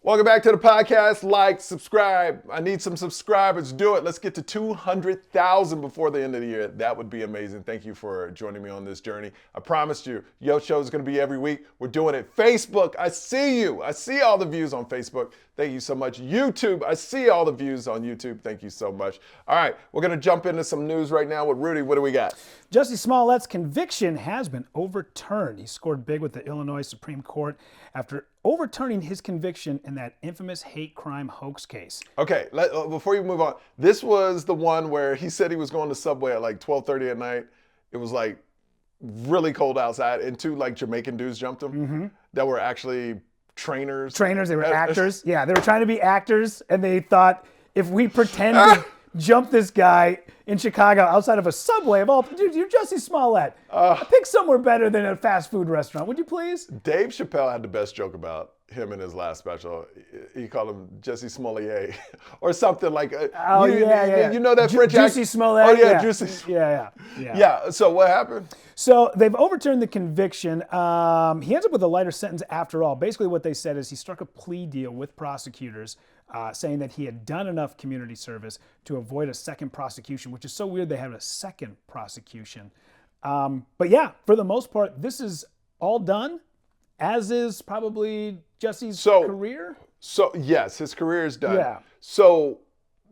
Welcome back to the podcast. Like, subscribe. I need some subscribers. Do it. Let's get to 200,000 before the end of the year. That would be amazing. Thank you for joining me on this journey. I promised you, Yo Show is going to be every week. We're doing it. Facebook, I see you. I see all the views on Facebook. Thank you so much. YouTube, I see all the views on YouTube. Thank you so much. All right, we're going to jump into some news right now with Rudy. What do we got? Jussie Smollett's conviction has been overturned. He scored big with the Illinois Supreme Court after overturning his conviction in that infamous hate crime hoax case. Okay, before you move on, this was the one where he said he was going to Subway at like 12:30 at night. It was like really cold outside, and two like Jamaican dudes jumped him that were actually trainers. They were actors. Yeah, they were trying to be actors, and they thought if we pretend to jump this guy in Chicago outside of a Subway of all, dude, you're Jussie Smollett. Pick somewhere better than a fast food restaurant, would you please? Dave Chappelle had the best joke about him in his last special. He called him Jussie Smollett or something like. You know that French Jussie Smollett. Oh yeah, Jussie. Yeah. So what happened? So they've overturned the conviction. He ends up with a lighter sentence after all. Basically what they said is he struck a plea deal with prosecutors saying that he had done enough community service to avoid a second prosecution, which is so weird they have a second prosecution. But yeah, for the most part, this is all done, as is probably Jussie's career. So yes, his career is done. Yeah. So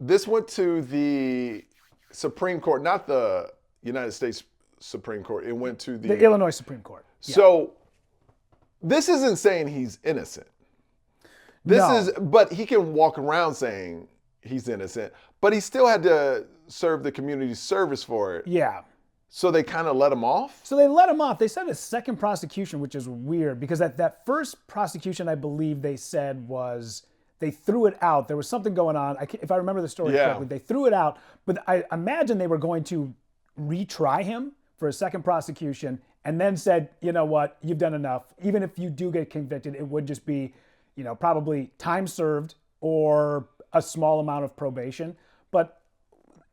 this went to the Supreme Court, not the United States Supreme Court. It went to the Illinois Supreme Court. Yeah. So this isn't saying he's innocent. But he can walk around saying he's innocent, but he still had to serve the community service for it. Yeah. So they kind of let him off? So they let him off. They said a second prosecution, which is weird because that first prosecution, I believe they said was they threw it out. There was something going on. If I remember the story correctly, they threw it out, but I imagine they were going to retry him for a second prosecution and then said, you know what, you've done enough. Even if you do get convicted, it would just be, probably time served or a small amount of probation. But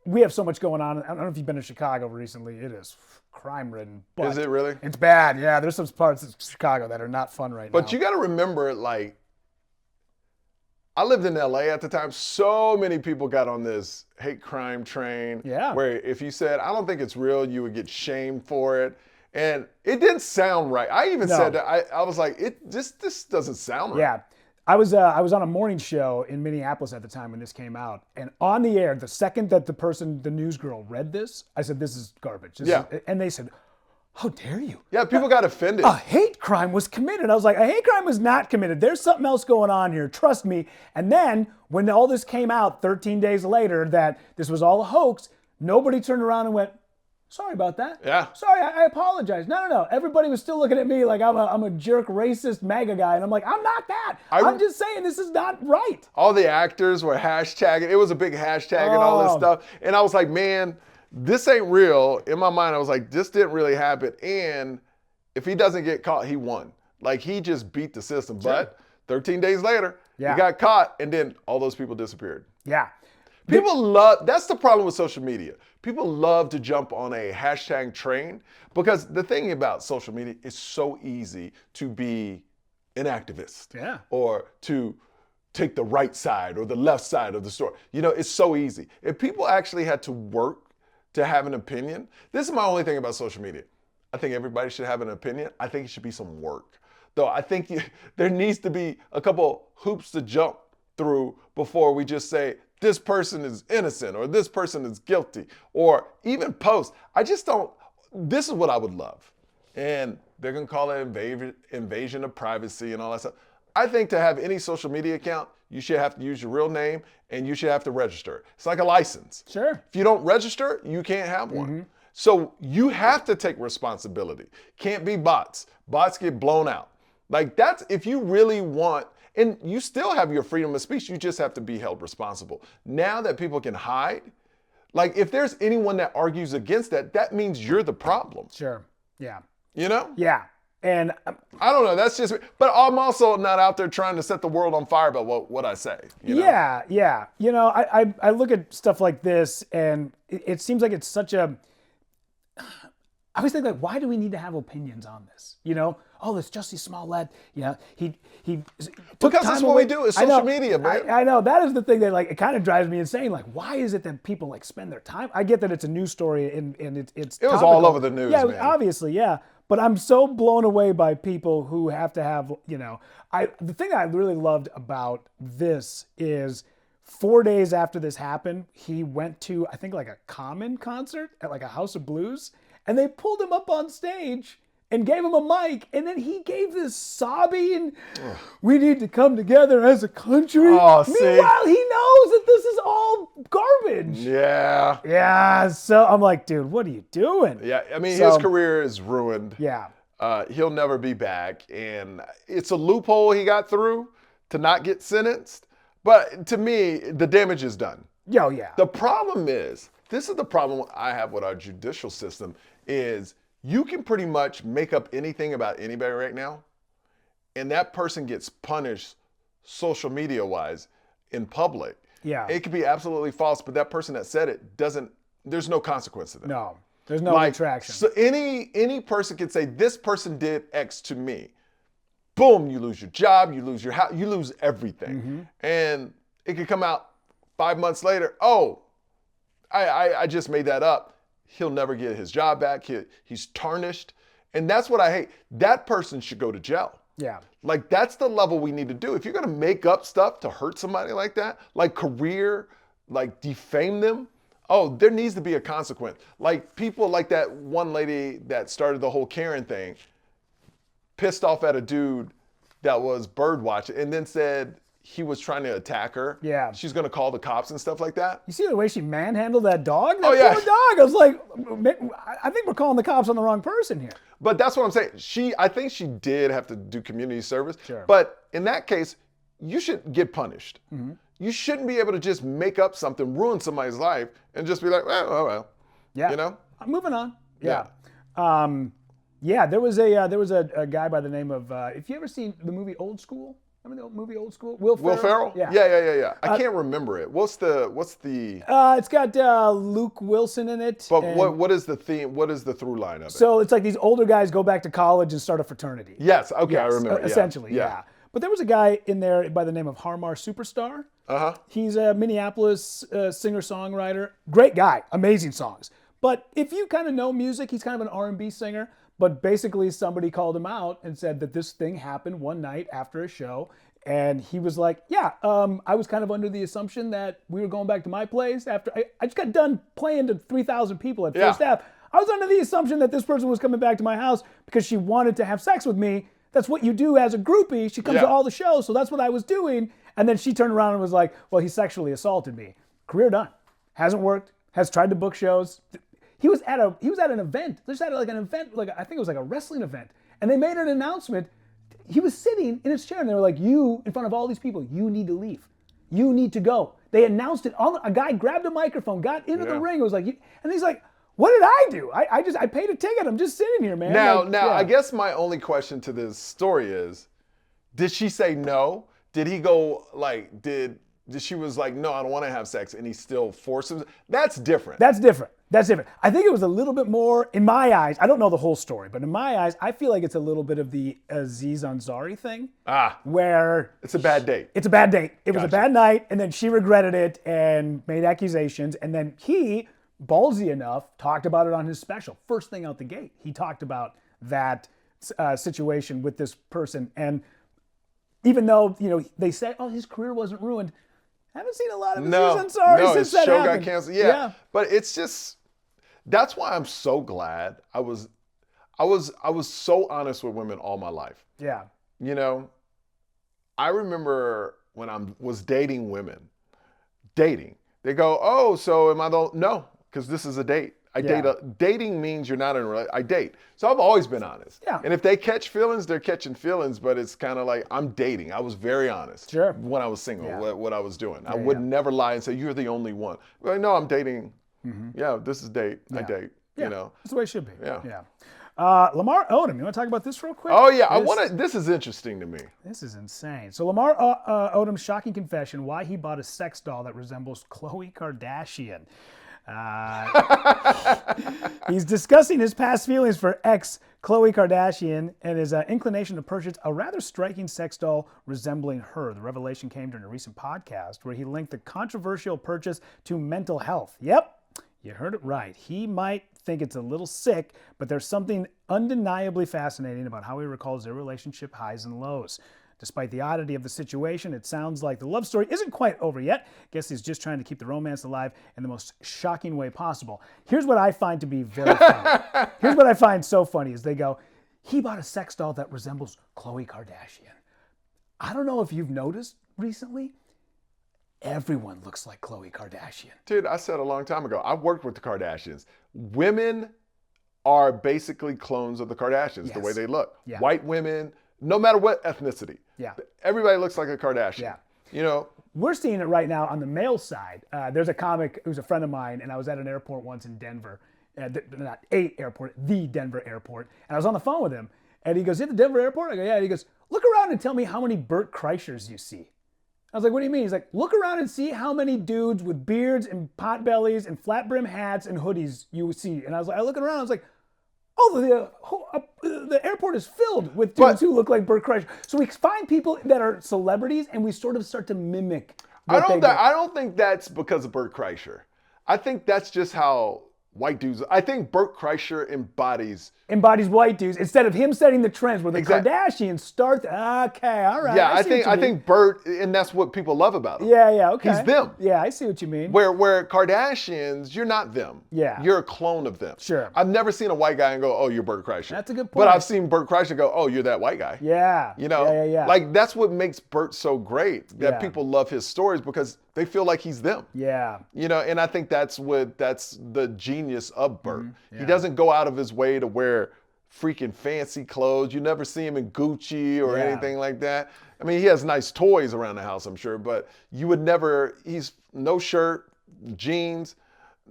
we have so much going on. I don't know if you've been to Chicago recently. It is crime-ridden. Is it really? It's bad. Yeah, there's some parts of Chicago that are not fun right now. But you got to remember, I lived in LA at the time. So many people got on this hate crime train. Yeah. Where if you said, I don't think it's real, you would get shamed for it. And it didn't sound right. I even said that. I was like, this doesn't sound right. Yeah. I was on a morning show in Minneapolis at the time when this came out. And on the air, the second that the news girl read this, I said, this is garbage. And they said, how dare you? Yeah, people got offended. A hate crime was committed. I was like, a hate crime was not committed. There's something else going on here. Trust me. And then when all this came out 13 days later that this was all a hoax, nobody turned around and went, sorry about that. Yeah. Sorry, I apologize. No. Everybody was still looking at me like I'm a jerk, racist MAGA guy. And I'm like, I'm not that. I'm just saying this is not right. All the actors were hashtagging. It was a big hashtag and all this stuff. And I was like, man, this ain't real. In my mind, I was like, this didn't really happen. And if he doesn't get caught, he won. Like, he just beat the system. Sure. But 13 days later, he got caught, and then all those people disappeared. Yeah. That's the problem with social media. People love to jump on a hashtag train because the thing about social media is so easy to be an activist. Yeah. Or to take the right side or the left side of the story. It's so easy. If people actually had to work to have an opinion, this is my only thing about social media. I think everybody should have an opinion. I think it should be some work. Though I think there needs to be a couple hoops to jump through before we just say, this person is innocent or this person is guilty, or even post. This is what I would love. And they're going to call it invasion of privacy and all that stuff. I think to have any social media account, you should have to use your real name and you should have to register. It's like a license. Sure. If you don't register, you can't have one. So you have to take responsibility. Can't be bots. Bots get blown out. Like, that's if you really want. And you still have your freedom of speech. You just have to be held responsible. Now that people can hide, like if there's anyone that argues against that, that means you're the problem. Sure. Yeah. Yeah. And I don't know. That's just, but I'm also not out there trying to set the world on fire about what I say. Yeah. I look at stuff like this and it seems like it's such a, I always think, like, why do we need to have opinions on this? You know, oh, it's Jussie Smollett. You know, he took Because time that's what away. we do. It's I know, social media, man. I know that is the thing that, like, it kind of drives me insane. Like, why is it that people like spend their time? I get that it's a news story and it's It was topical. all over the news, yeah, man. obviously, yeah. But I'm so blown away by people who have to have, you know, the thing I really loved about this is 4 days after this happened, he went to, I think, like a Common concert at like a House of Blues, and they pulled him up on stage and gave him a mic, and then he gave this sobbing, we need to come together as a country. Oh, see? Meanwhile, he knows that this is all garbage. Yeah. Yeah, so I'm like, dude, what are you doing? Yeah, I mean, So- his career is ruined. Yeah. He'll never be back. And it's a loophole he got through to not get sentenced. But to me, the damage is done. Yo, yeah. The problem is, this is the problem I have with our judicial system, is you can pretty much make up anything about anybody right now, and that person gets punished social media-wise in public. Yeah. It could be absolutely false, but that person that said it there's no consequence to that. No, there's no retraction. So any person can say, this person did X to me. Boom, you lose your job, you lose your house, you lose everything. Mm-hmm. And it could come out 5 months later, oh, I just made that up. He'll never get his job back. He's tarnished. And that's what I hate. That person should go to jail. Yeah. Like, that's the level we need to do. If you're going to make up stuff to hurt somebody like that, like career, like defame them, oh, there needs to be a consequence. Like people like that one lady that started the whole Karen thing, pissed off at a dude that was bird watching and then said he was trying to attack her. Yeah. She's going to call the cops and stuff like that. You see the way she manhandled that dog? That Oh, yeah. poor dog. I was like, I think we're calling the cops on the wrong person here. But that's what I'm saying. I think she did have to do community service. Sure. But in that case, you should get punished. Mm-hmm. You shouldn't be able to just make up something, ruin somebody's life, and just be like, well. Yeah. You know? Moving on. Yeah. Yeah, there was a guy by the name of, if you ever seen the movie Old School? Remember the old movie Old School? Will Ferrell? Yeah. Yeah. I can't remember it. What's the? It's got Luke Wilson in it. But and what is the theme? What is the through line of it? So it's like these older guys go back to college and start a fraternity. Yes. Okay, I Yes, remember. Essentially, yeah. But there was a guy in there by the name of Harmar Superstar. Uh-huh. He's a Minneapolis singer-songwriter. Great guy, amazing songs. But if you kind of know music, he's kind of an R&B singer. But basically somebody called him out and said that this thing happened one night after a show. And he was like, yeah, I was kind of under the assumption that we were going back to my place after I just got done playing to 3,000 people at First Ave. I was under the assumption that this person was coming back to my house because she wanted to have sex with me. That's what you do as a groupie. She comes to all the shows, so that's what I was doing. And then she turned around and was like, well, he sexually assaulted me. Career done. Hasn't worked. Has tried to book shows. He was at an event. They just had like an event, like I think it was like a wrestling event. And they made an announcement. He was sitting in his chair and they were like, you, in front of all these people, you need to leave. You need to go. They announced it. A guy grabbed a microphone, got into the ring. It was like, and he's like, what did I do? I paid a ticket. I'm just sitting here, man. Now, I guess my only question to this story is, did she say no? Did he go like, did she was like, no, I don't want to have sex, and he still forced him? That's different. That's different. I think it was a little bit more, in my eyes, I don't know the whole story, but in my eyes, I feel like it's a little bit of the Aziz Ansari thing. Where it's a bad date. It's a bad date. It was a bad night, and then she regretted it and made accusations, and then he, ballsy enough, talked about it on his special. First thing out the gate, he talked about that situation with this person, and even though, they say, oh, his career wasn't ruined, I haven't seen a lot of Aziz Ansari since that show happened. got canceled. Yeah, but it's just, that's why I'm so glad I was so honest with women all my life. Yeah. I remember when I was dating women, they go, oh, so am I no, because this is a date. Dating means you're not in a relationship. I date. So I've always been honest. Yeah. And if they catch feelings, they're catching feelings, but it's kind of like I'm dating. I was very honest when I was single, what I was doing. I would never lie and say, you're the only one. Like, no, I'm dating. Mm-hmm. Yeah, this is date. I date. Yeah. That's the way it should be. Yeah. Lamar Odom, you want to talk about this real quick? Oh, yeah. This is interesting to me. This is insane. So Lamar Odom's shocking confession, why he bought a sex doll that resembles Khloe Kardashian. He's discussing his past feelings for ex Khloe Kardashian and his inclination to purchase a rather striking sex doll resembling her. The revelation came during a recent podcast where he linked the controversial purchase to mental health. Yep, you heard it right. He might think it's a little sick, but there's something undeniably fascinating about how he recalls their relationship highs and lows. Despite the oddity of the situation, it sounds like the love story isn't quite over yet. Guess he's just trying to keep the romance alive in the most shocking way possible. Here's what I find to be very funny. Here's what I find so funny is they go, he bought a sex doll that resembles Khloe Kardashian. I don't know if you've noticed recently, everyone looks like Khloe Kardashian. Dude, I said a long time ago, I worked with the Kardashians. Women are basically clones of the Kardashians, the way they look. Yeah. White women, no matter what ethnicity. Yeah. Everybody looks like a Kardashian. Yeah. You know? We're seeing it right now on the male side. There's a comic who's a friend of mine, and I was at an airport once in Denver. Not a airport, the Denver airport. And I was on the phone with him, and he goes, "You at the Denver airport?" I go, "Yeah." And he goes, "Look around and tell me how many Burt Kreischers you see." I was like, "What do you mean?" He's like, "Look around and see how many dudes with beards and pot bellies and flat brim hats and hoodies you see." And I was like, I look around, I was like, "Oh, the airport is filled with dudes who look like Burt Kreischer." So we find people that are celebrities, and we sort of start to mimic. I don't think that's because of Burt Kreischer. I think that's just how white dudes. I think Burt Kreischer embodies white dudes instead of him setting the trends where the Kardashians start. Okay, all right. Yeah, I think Burt, and that's what people love about him. Yeah, okay. He's them. Yeah, I see what you mean. Where Kardashians, you're not them. Yeah. You're a clone of them. Sure. I've never seen a white guy and go, "Oh, you're Burt Kreischer." That's a good point. But I've seen Burt Kreischer go, "Oh, you're that white guy." Yeah. You know? Yeah. Like, that's what makes Burt so great, that people love his stories because they feel like he's them. Yeah. You know, and I think that's the genius of Burt. Mm-hmm. Yeah. He doesn't go out of his way to wear freaking fancy clothes. You never see him in Gucci or anything like that. I mean, he has nice toys around the house, I'm sure, but you would never, he's no shirt, jeans,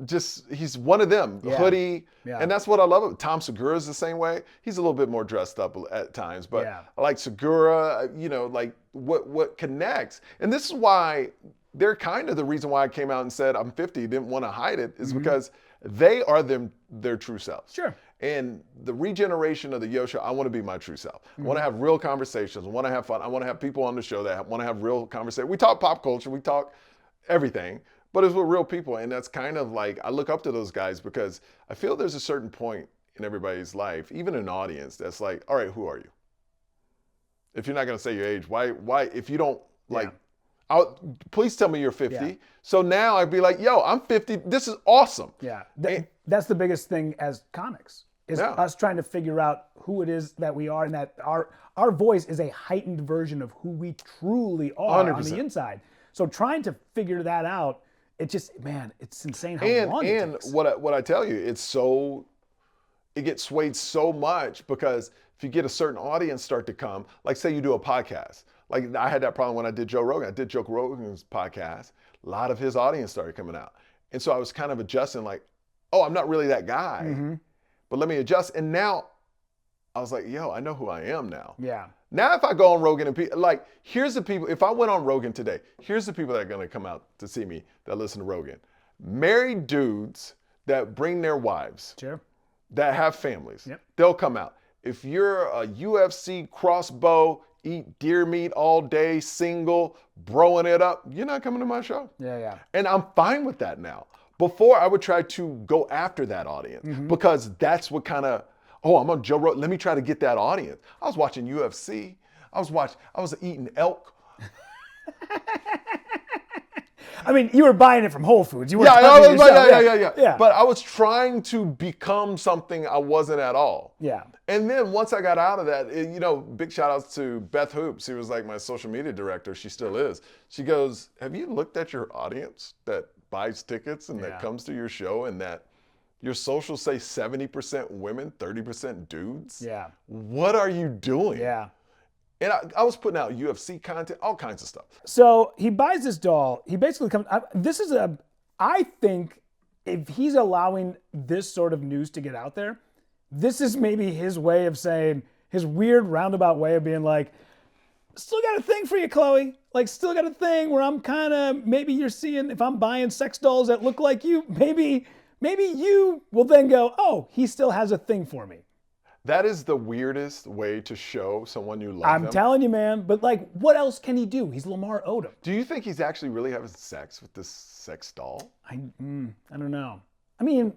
just, he's one of them, hoodie. Yeah. And that's what I love. Tom Segura's the same way. He's a little bit more dressed up at times, but I like Segura, you know, like what connects. And this is why they're kind of the reason why I came out and said I'm 50, didn't want to hide it, is because they are their true selves. Sure. And the regeneration of the Yo Show, I want to be my true self. I want to have real conversations. I want to have fun. I want to have people on the show that want to have real conversations. We talk pop culture. We talk everything, but it's with real people. And that's kind of like, I look up to those guys because I feel there's a certain point in everybody's life, even an audience, that's like, all right, who are you? If you're not going to say your age, why, if you don't like, please tell me you're 50. Yeah. So now I'd be like, yo, I'm 50. This is awesome. Yeah. That's the biggest thing as comics, is us trying to figure out who it is that we are, and that our voice is a heightened version of who we truly are 100%. On the inside. So trying to figure that out, it just, man, it's insane how long it takes. And what I tell you, it gets swayed so much because if you get a certain audience start to come, like say you do a podcast. Like I had that problem when I did Joe Rogan. I did Joe Rogan's podcast. A lot of his audience started coming out. And so I was kind of adjusting like, oh, I'm not really that guy, but let me adjust. And now I was like, yo, I know who I am now. Yeah. Now if I go on Rogan and like, here's the people, if I went on Rogan today, here's the people that are going to come out to see me that listen to Rogan. Married dudes that bring their wives, that have families, they'll come out. If you're a UFC crossbow, eat deer meat all day, single, broing it up, you're not coming to my show. Yeah. And I'm fine with that now. Before I would try to go after that audience because that's what kind of, I'm on Joe Rogan, let me try to get that audience. I was watching UFC. I was eating elk. I mean, you were buying it from Whole Foods. You were yeah. But I was trying to become something I wasn't at all. Yeah. And then once I got out of that, big shout outs to Beth Hoops. She was like my social media director. She still is. She goes, have you looked at your audience that buys tickets and that comes to your show, and that your socials say 70% women, 30% dudes? Yeah. What are you doing? Yeah. And I was putting out UFC content, all kinds of stuff. So he buys this doll. He basically comes. I think if he's allowing this sort of news to get out there, this is maybe his way of saying, his weird roundabout way of being like, still got a thing for you, Chloe. Like, still got a thing where I'm kind of, maybe you're seeing, if I'm buying sex dolls that look like you, maybe you will then go, oh, he still has a thing for me. That is the weirdest way to show someone you love I'm telling you, man. But like, what else can he do? He's Lamar Odom. Do you think he's actually really having sex with this sex doll? I don't know. I mean,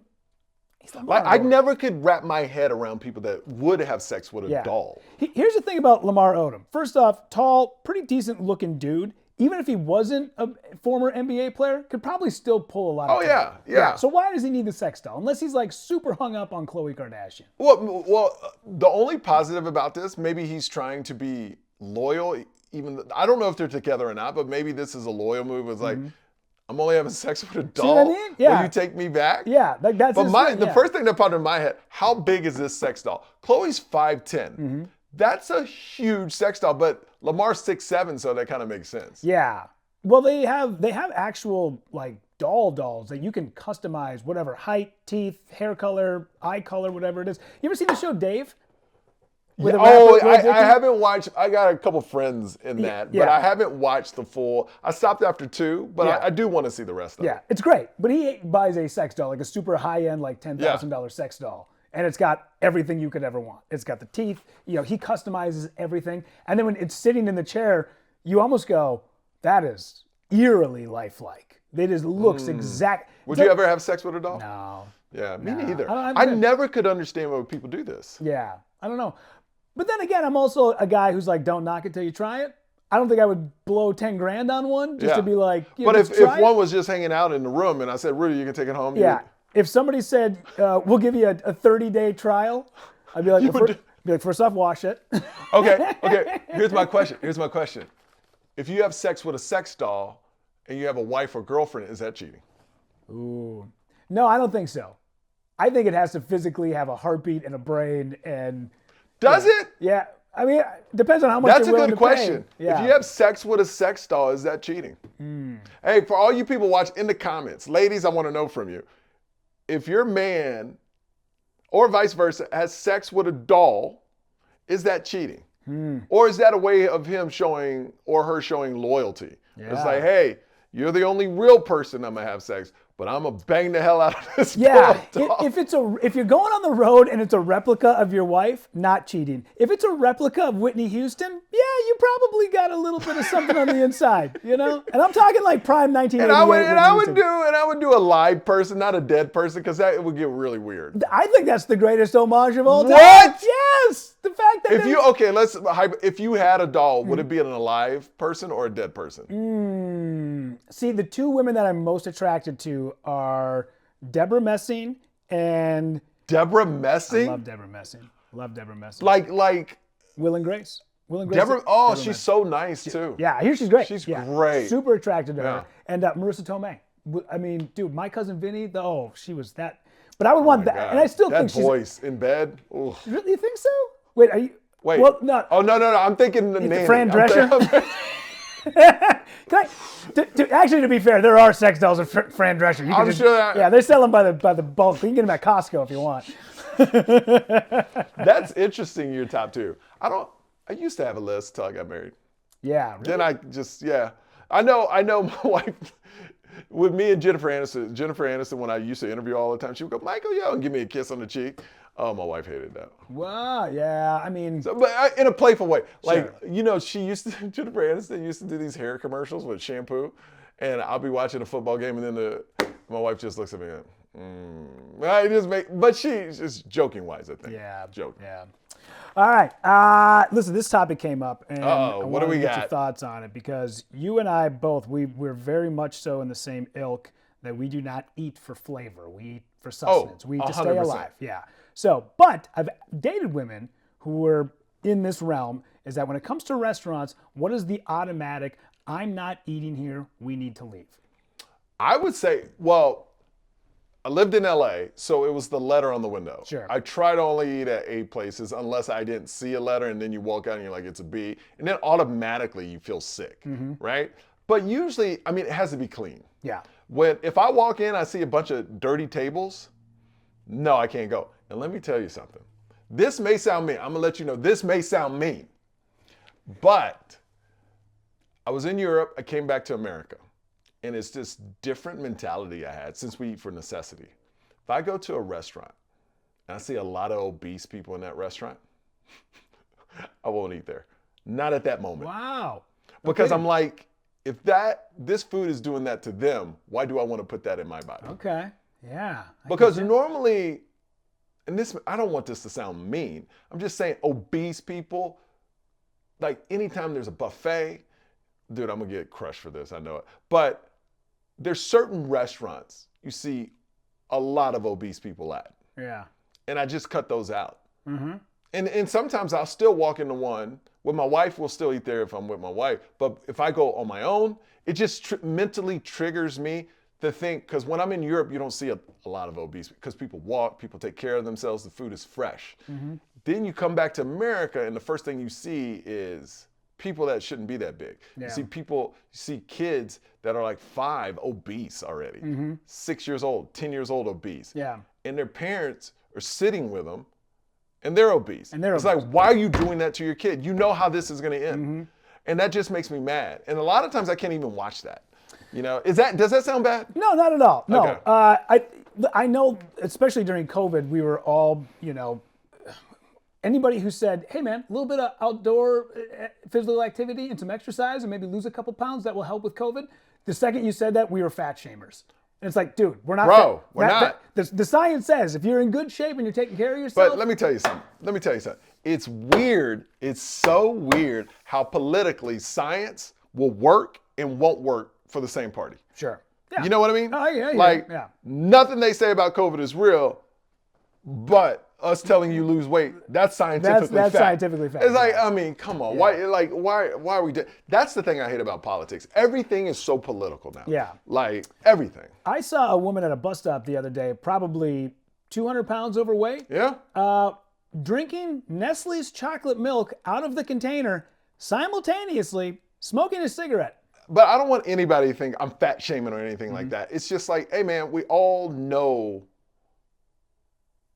he's Lamar Like, I Odom. never could wrap my head around people that would have sex with a doll. Here's the thing about Lamar Odom. First off, tall, pretty decent looking dude. Even if he wasn't a former NBA player, could probably still pull a lot of yeah. So why does he need the sex doll? Unless he's like super hung up on Khloe Kardashian. Well, the only positive about this, maybe he's trying to be loyal. I don't know if they're together or not, but maybe this is a loyal move. It's like, I'm only having sex with a doll. See what I mean? Yeah. Will you take me back? Yeah, like that's. But the first thing that popped in my head: how big is this sex doll? Chloe's 5'10". That's a huge sex doll, but Lamar's 6'7", so that kind of makes sense. Yeah. Well, they have actual like dolls that you can customize whatever height, teeth, hair color, eye color, whatever it is. You ever seen the show Dave? With I haven't watched. I got a couple friends in that, but I haven't watched the full. I stopped after 2, but I do want to see the rest of it. Yeah, it's great. But he buys a sex doll, like a super high-end, like $10,000 sex doll. And it's got everything you could ever want. It's got the teeth. You know, he customizes everything. And then when it's sitting in the chair, you almost go, that is eerily lifelike. It just looks exact. Would you ever have sex with a doll? No. Yeah, me neither. I never could understand why people do this. Yeah, I don't know. But then again, I'm also a guy who's like, don't knock it till you try it. I don't think I would blow 10 grand on one just to be like, but if one was just hanging out in the room and I said, Rudy, you can take it home. Yeah. If somebody said, we'll give you a 30-day trial, I'd be like, first off, wash it. Okay. Here's my question. If you have sex with a sex doll and you have a wife or girlfriend, is that cheating? Ooh. No, I don't think so. I think it has to physically have a heartbeat and a brain and... Does it? Yeah. I mean, it depends on how much you're willing to pay. That's a good question. Yeah. If you have sex with a sex doll, is that cheating? Hey, for all you people watch in the comments, ladies, I want to know from you. If your man, or vice versa, has sex with a doll, is that cheating? Or is that a way of him showing or her showing loyalty? Yeah. It's like, hey, you're the only real person I'm going to have sex, but I'm going to bang the hell out of this doll. If you're going on the road and it's a replica of your wife, not cheating. If it's a replica of Whitney Houston, yeah, you probably got a little bit of something on the inside, you know? And I'm talking like prime 1988. And I would do a live person, not a dead person, because that would get really weird. I think that's the greatest homage of all time. What? Yes! The fact that if you had a doll, would it be an alive person or a dead person? See, the two women that I'm most attracted to are Deborah Messing and... Deborah Messing? I love Deborah Messing. Like... Will and Grace. Deborah, she's so nice too. Yeah, I hear she's great. She's great. Super attracted to her. And Marissa Tomei. I mean, dude, my cousin Vinny, she was that... But I would want that. And I still think she's... That voice in bed. Ooh. Really, you think so? Wait, are you... Wait. Well, no. Oh, no. I'm thinking the name. Fran Drescher? Actually, to be fair, there are sex dolls of Fran Drescher. I'm sure that. Yeah, they sell them by the bulk. You can get them at Costco if you want. That's interesting. Your top 2. I used to have a list till I got married. Yeah. Really? Then I just I know my wife. With me and Jennifer Aniston, when I used to interview all the time, she would go, Michael, yo, and give me a kiss on the cheek. Oh, my wife hated that. Wow, yeah, I mean... But in a playful way. Like, sure. you know, Jennifer Aniston used to do these hair commercials with shampoo, and I'll be watching a football game, and then my wife just looks at me and, but she's just joking-wise, I think. Yeah. Joking. Yeah. All right. Listen, this topic came up, and I what do we get got? your thoughts on it, because you and I both, we're very much so in the same ilk that we do not eat for flavor. We eat for sustenance. We eat to stay 100%. alive. Yeah. So, but I've dated women who were in this realm, is that when it comes to restaurants, what is the automatic, I'm not eating here, we need to leave? I would say, well, I lived in LA, so it was the letter on the window. Sure. I try to only eat at A places unless I didn't see a letter, and then you walk out and you're like, it's a B, and then automatically you feel sick, right? But usually, I mean, it has to be clean. Yeah. If I walk in, I see a bunch of dirty tables, no, I can't go. And let me tell you something. This may sound mean. I'm going to let you know this may sound mean. But I was in Europe. I came back to America. And it's this different mentality I had since we eat for necessity. If I go to a restaurant and I see a lot of obese people in that restaurant, I won't eat there. Not at that moment. Wow. Because I'm like, if this food is doing that to them, why do I want to put that in my body? Okay. Yeah. Because normally, and this, I don't want this to sound mean. I'm just saying obese people, like anytime there's a buffet, dude, I'm gonna get crushed for this, I know it. But there's certain restaurants you see a lot of obese people at. Yeah. And I just cut those out. Mm-hmm. And sometimes I'll still walk into one with my wife. We'll still eat there if I'm with my wife. But if I go on my own, it just mentally triggers me to think, because when I'm in Europe, you don't see a lot of obese, because people walk, people take care of themselves, the food is fresh. Mm-hmm. Then you come back to America and the first thing you see is people that shouldn't be that big. Yeah. You see kids that are like 5 obese already, 6 years old, 10 years old obese. Yeah. And their parents are sitting with them and they're obese. It's like, why are you doing that to your kid? You know how this is gonna end. And that just makes me mad. And a lot of times I can't even watch that. You know, does that sound bad? No, not at all. No, Okay. I know, especially during COVID, we were all, anybody who said, hey man, a little bit of outdoor physical activity and some exercise and maybe lose a couple pounds, that will help with COVID. The second you said that, we were fat shamers. And it's like, dude, we're not. Bro, we're not. The science says if you're in good shape and you're taking care of yourself. But let me tell you something. It's weird. It's so weird how politically science will work and won't work for the same party. Sure. Yeah. You know what I mean? Oh, yeah. Like, yeah. nothing they say about COVID is real, but us telling you lose weight, that's scientifically fact. That's scientifically fact. It's like, I mean, come on. Yeah. Why are we doing? That's the thing I hate about politics. Everything is so political now. Yeah. Like, everything. I saw a woman at a bus stop the other day, probably 200 pounds overweight. Yeah. Drinking Nestle's chocolate milk out of the container, simultaneously smoking a cigarette. But I don't want anybody to think I'm fat shaming or anything like that. It's just like, hey man, we all know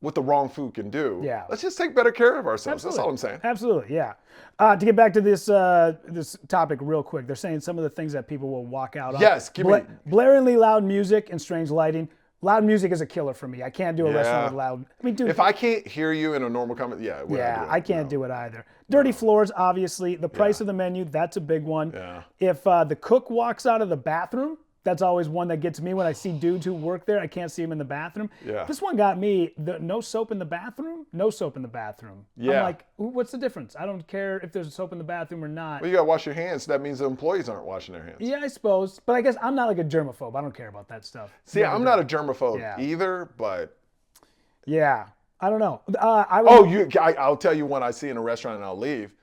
what the wrong food can do. Yeah. Let's just take better care of ourselves. Absolutely. That's all I'm saying. Absolutely, yeah. To get back to this this topic real quick, they're saying some of the things that people will walk out on. Yes, give me. Blaringly loud music and strange lighting. Loud music is a killer for me. I can't do a restaurant with loud. I mean, dude. If I can't hear you in a normal comment, I can't do it either. Dirty floors, obviously. The price of the menu, that's a big one. Yeah. If the cook walks out of the bathroom, that's always one that gets me when I see dudes who work there. I can't see them in the bathroom. Yeah. This one got me. No soap in the bathroom? No soap in the bathroom. Yeah. I'm like, what's the difference? I don't care if there's soap in the bathroom or not. Well, you got to wash your hands. So that means the employees aren't washing their hands. Yeah, I suppose. But I guess I'm not like a germaphobe. I don't care about that stuff. See, I'm not a germaphobe either, but. Yeah. I don't know. I'll tell you one I see in a restaurant and I'll leave.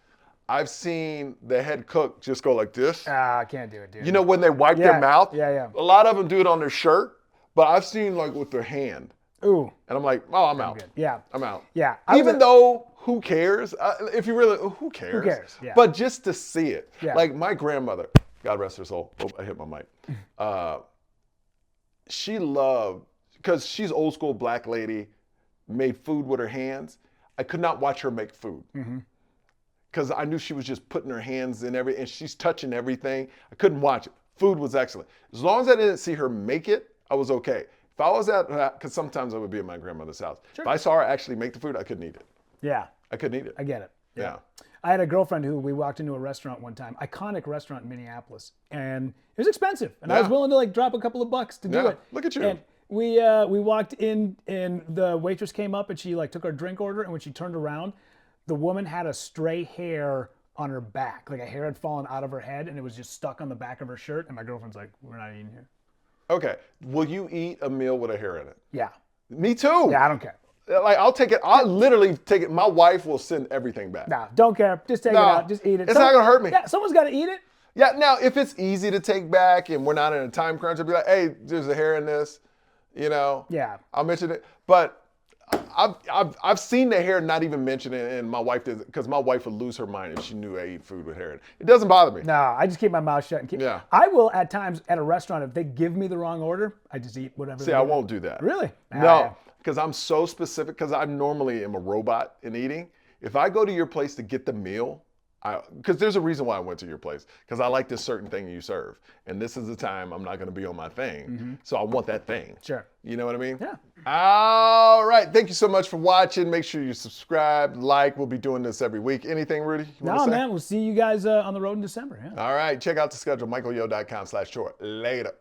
I've seen the head cook just go like this. I can't do it, dude. You know when they wipe their mouth? Yeah. A lot of them do it on their shirt, but I've seen like with their hand. Ooh. And I'm like, oh, I'm out. Good. Yeah. I'm out. Yeah. Even though, who cares? If you really, who cares? Who cares? Yeah. But just to see it. Yeah. Like my grandmother, God rest her soul. Oh, I hit my mic. She loved, because she's old school black lady, made food with her hands. I could not watch her make food. Because I knew she was just putting her hands in and she's touching everything. I couldn't watch it. Food was excellent. As long as I didn't see her make it, I was okay. If I was because sometimes I would be at my grandmother's house. Sure. If I saw her actually make the food, I couldn't eat it. Yeah. I couldn't eat it. I get it. Yeah. I had a girlfriend who we walked into a restaurant one time, iconic restaurant in Minneapolis, and it was expensive. And I was willing to like drop a couple of bucks to do it. Look at you. And we walked in and the waitress came up and she like took our drink order, and when she turned around, the woman had a stray hair on her back. Like a hair had fallen out of her head and it was just stuck on the back of her shirt. And my girlfriend's like, we're not eating here. Okay. Will you eat a meal with a hair in it? Yeah. Me too. Yeah, I don't care. Like, I'll take it. I'll literally take it. My wife will send everything back. No, don't care. Just take it out. Just eat it. It's not going to hurt me. Yeah, someone's got to eat it. Yeah, now, if it's easy to take back and we're not in a time crunch, I'll be like, hey, there's a hair in this, Yeah. I'll mention it. But I've seen the hair not even mention it, and my wife does, because my wife would lose her mind if she knew I ate food with hair in it. It doesn't bother me. No, I just keep my mouth shut. Yeah. I will at times at a restaurant, if they give me the wrong order, I just eat whatever. See, I won't do that. Really? No, because I'm so specific, because I normally am a robot in eating. If I go to your place to get the meal, Because there's a reason why I went to your place. Because I like this certain thing you serve. And this is the time I'm not going to be on my thing. So I want that thing. Sure. You know what I mean? Yeah. All right. Thank you so much for watching. Make sure you subscribe, like. We'll be doing this every week. Anything, Rudy? No, man. We'll see you guys on the road in December. Yeah. All right. Check out the schedule, michaelyo.com/tour. Later.